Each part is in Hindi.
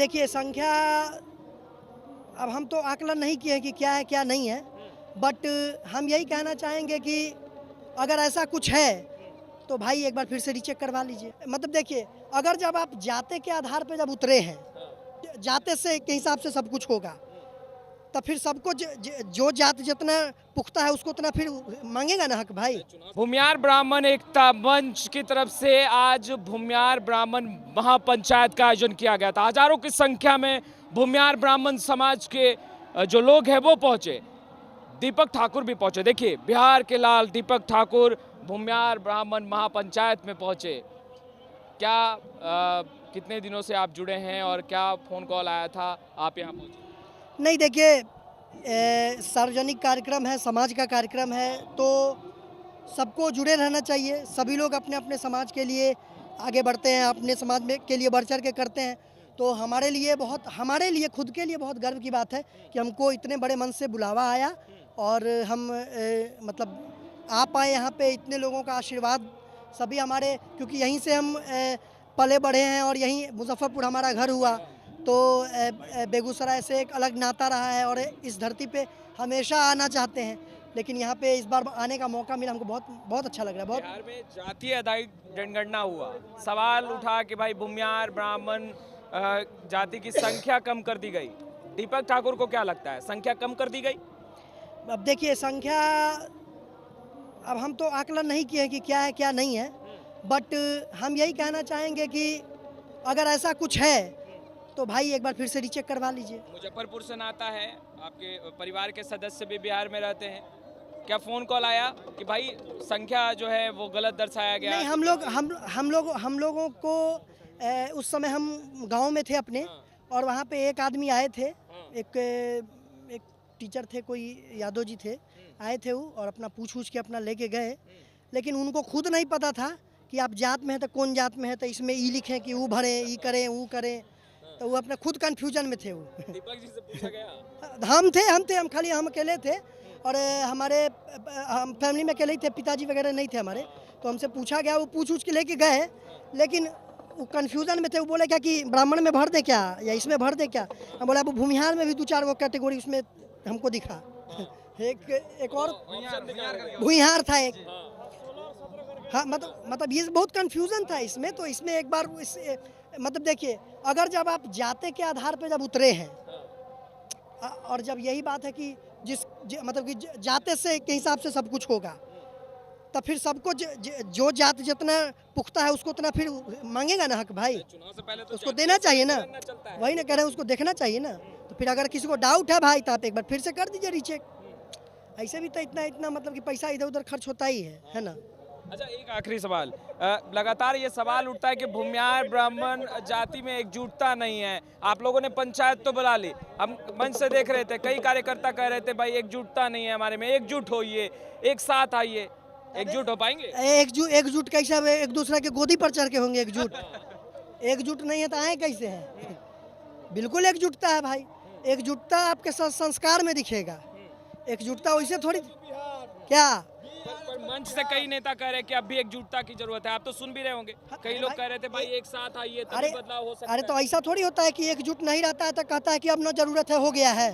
देखिए संख्या, अब हम तो आकलन नहीं किए हैं कि क्या है क्या नहीं है, बट हम यही कहना चाहेंगे कि अगर ऐसा कुछ है तो भाई एक बार फिर से रीचेक करवा लीजिए। मतलब देखिए, अगर जब आप जाते के आधार पे जब उतरे हैं, जाते से के हिसाब से सब कुछ होगा, तब फिर सबको जो जात जितना पुख्ता है उसको उतना फिर मांगेगा ना हक भाई। भूमियार ब्राह्मण एकता मंच की तरफ से आज भूमियार ब्राह्मण महापंचायत का आयोजन किया गया था। हजारों की संख्या में भूमियार ब्राह्मण समाज के जो लोग हैं वो पहुंचे। दीपक ठाकुर भी पहुंचे। देखिए, बिहार के लाल दीपक ठाकुर भूमियार ब्राह्मण महापंचायत में पहुंचे। क्या कितने दिनों से आप जुड़े हैं और क्या फोन कॉल आया था आप यहाँ पहुंचे? नहीं देखिए, सार्वजनिक कार्यक्रम है, समाज का कार्यक्रम है, तो सबको जुड़े रहना चाहिए। सभी लोग अपने अपने समाज के लिए आगे बढ़ते हैं, अपने समाज में के लिए बढ़ चढ़ के करते हैं। तो हमारे लिए खुद के लिए बहुत गर्व की बात है कि हमको इतने बड़े मन से बुलावा आया और हम मतलब आ पाए यहाँ पे। इतने लोगों का आशीर्वाद सभी हमारे, क्योंकि यहीं से हम पले बढ़े हैं और यहीं मुजफ्फरपुर हमारा घर हुआ, तो बेगूसराय से एक अलग नाता रहा है और इस धरती पे हमेशा आना चाहते हैं। लेकिन यहाँ पे इस बार आने का मौका मिला, हमको बहुत बहुत अच्छा लग रहा है। बहुत बिहार में जातीय आधारित जनगणना हुआ, सवाल उठा कि भाई भूमियार ब्राह्मण जाति की संख्या कम कर दी गई। दीपक ठाकुर को क्या लगता है, संख्या कम कर दी गई? अब देखिए संख्या, अब हम तो आकलन नहीं किए हैं कि क्या है क्या नहीं है, बट हम यही कहना चाहेंगे कि अगर ऐसा कुछ है तो भाई एक बार फिर से रीचेक करवा लीजिए। मुजफ्फरपुर से नाता है, आपके परिवार के सदस्य भी बिहार में रहते हैं। क्या फोन कॉल आया कि भाई संख्या जो है वो गलत दर्शाया गया? नहीं, हम लोगों को उस समय हम गांव में थे अपने, और वहाँ पे एक आदमी आए थे, एक टीचर थे, कोई यादव जी थे, आए थे वो और अपना पूछ के अपना लेके गए। लेकिन उनको खुद नहीं पता था कि आप जात में हैं तो कौन जात में है, तो इसमें ई लिखें कि वो भरें, ई करें वो करें, तो वो अपने खुद कन्फ्यूजन में थे वो। दीपक जी से पूछा गया? हम खाली हम अकेले थे और हमारे हम फैमिली में अकेले ही थे, पिताजी वगैरह नहीं थे हमारे। तो हमसे पूछा गया, वो पूछ के लेके गए, लेकिन वो कन्फ्यूजन में थे। वो बोले क्या कि ब्राह्मण में भर दे क्या या इसमें भर दे क्या। हम बोला वो भूमिहार में भी 2-4 वो कैटेगरी उसमें हमको दिखा। एक और भूमिहार था एक। हाँ, मतलब ये बहुत कन्फ्यूजन था इसमें। तो इसमें एक बार मतलब देखिए, अगर जब आप जाते के आधार पे जब उतरे हैं और जब यही बात है कि मतलब कि जाते से के हिसाब से सब कुछ होगा, तब फिर सबको जो जात जितना पुख्ता है उसको उतना फिर मांगेगा ना हक भाई। चुनाव से पहले तो उसको देना चाहिए ना, चलता है। वही ना कह रहे हैं, उसको देखना चाहिए ना। तो फिर अगर किसी को डाउट है भाई तो आप एक बार फिर से कर दीजिए रीचेक। ऐसे भी तो इतना मतलब कि पैसा इधर उधर खर्च होता ही है ना। अच्छा, एक आखिरी सवाल। लगातार ये सवाल उठता है कि भूमियार ब्राह्मण जाति में एकजुटता नहीं है। आप लोगों ने पंचायत तो बुला ली, हम मंच से देख रहे थे, कई कार्यकर्ता कह रहे थे भाई एकजुटता नहीं है हमारे में, एकजुट होइए, एक साथ आइए। एकजुट हो पाएंगे? एकजुट कैसे, एक दूसरे के गोदी पर चढ़ के होंगे एकजुट? एकजुट नहीं है तो आए कैसे हैं? बिल्कुल एकजुटता है भाई। एकजुटता आपके संस्कार में दिखेगा। एकजुटता वैसे थोड़ी क्या। पर मंच से कई नेता कह रहे हैं कि अब भी एकजुटता की जरूरत है। आप तो सुन भी रहे होंगे, कई लोग कह रहे थे भाई एक साथ आइए तभी बदलाव हो सकता है। अरे तो ऐसा थोड़ी होता है कि एकजुट नहीं रहता है तो कहता है कि अब ना जरूरत है, हो गया है।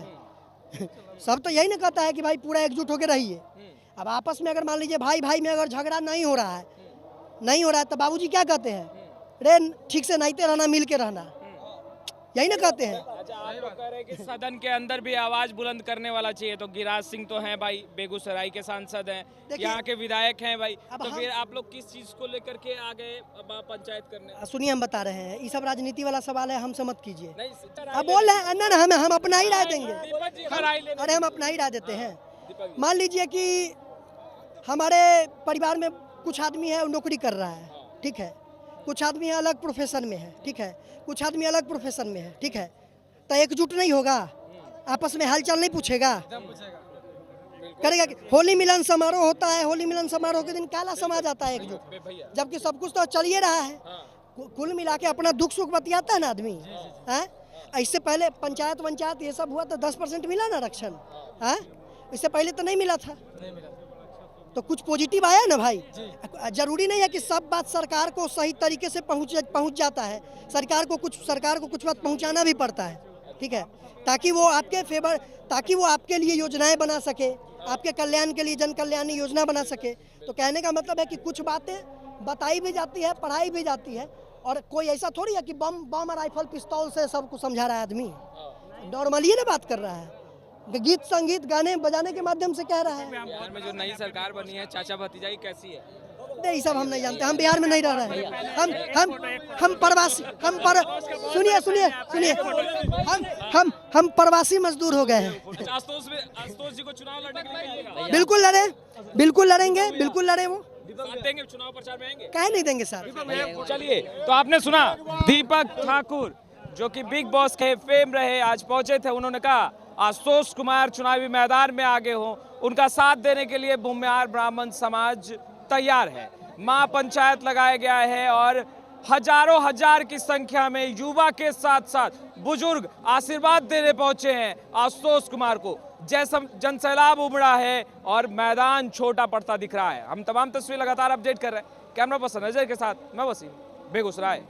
सब तो यही ना कहता है कि भाई पूरा एकजुट होके रहिए। अब आपस में अगर मान लीजिए भाई भाई में अगर झगड़ा नहीं हो रहा है तो बाबूजी क्या कहते हैं, रे ठीक से नहींते रहना, मिल के रहना, यही ना कहते हैं। अच्छा, आप लोग कह रहे हैं कि सदन के अंदर भी आवाज बुलंद करने वाला चाहिए, तो गिरिराज सिंह तो हैं भाई, बेगूसराय के सांसद हैं, यहाँ के विधायक हैं भाई, तो फिर आप लोग किस चीज को लेकर के आ गए पंचायत करने? सुनिए, हम बता रहे हैं, ये सब राजनीति वाला सवाल है, हमसे मत कीजिए। नहीं, अब बोल रहे हैं ना, हम अपना ही राय देंगे। अरे अरे हम अपना ही राय देते हैं। मान लीजिए कि हमारे परिवार में कुछ आदमी है नौकरी कर रहा है, ठीक है, कुछ आदमी अलग प्रोफेशन में है, ठीक है, कुछ आदमी अलग प्रोफेशन में है, ठीक है, तो एकजुट नहीं होगा, आपस में हालचाल नहीं पूछेगा, करेगा। होली मिलन समारोह होता है, होली मिलन समारोह के दिन काला समाज आता है एकजुट, जबकि सब कुछ तो चल ही रहा है। कुल मिला के अपना दुख सुख बतियाता है ना आदमी। इससे पहले पंचायत ये सब हुआ तो 10% मिला ना आरक्षण, इससे पहले तो नहीं मिला था। तो कुछ पॉजिटिव आया ना भाई। जरूरी नहीं है कि सब बात सरकार को सही तरीके से पहुंच जाता है, सरकार को कुछ बात पहुंचाना भी पड़ता है, ठीक है, ताकि वो आपके लिए योजनाएं बना सके, आपके कल्याण के लिए जन कल्याणी योजना बना सके। तो कहने का मतलब है कि कुछ बातें बताई भी जाती है, पढ़ाई भी जाती है, और कोई ऐसा थोड़ी है कि बम राइफल पिस्तौल से सबको समझा रहा है आदमी, नॉर्मली ना बात कर रहा है, गीत संगीत गाने बजाने के माध्यम से कह रहा है। बिहार में जो नई सरकार बनी है चाचा भतीजाई कैसी है? नहीं, सब हम नहीं जानते, हम बिहार में नहीं रह रहे हैं, हम प्रवासी, सुनिए हम प्रवासी मजदूर हो गए हैं। आशुतोष जी को चुनाव लड़ने के लिए कहिएगा। बिल्कुल लड़े, वो साथ देंगे, चुनाव प्रचार में आएंगे? काहे नहीं देंगे सर। चलिए, तो आपने सुना दीपक ठाकुर जो कि बिग बॉस के फेम रहे, आज पहुंचे थे। उन्होंने कहा आशुतोष कुमार चुनावी मैदान में आगे हों, उनका साथ देने के लिए भूमिहार ब्राह्मण समाज तैयार है। महापंचायत लगाया गया है और हजारों हजार की संख्या में युवा के साथ साथ बुजुर्ग आशीर्वाद देने पहुंचे हैं आशुतोष कुमार को। जैसा जनसैलाब उमड़ा है और मैदान छोटा पड़ता दिख रहा है। हम तमाम तस्वीर लगातार अपडेट कर रहे हैं। कैमरा पर्सन अजय के साथ मैं वसीम, बेगूसराय।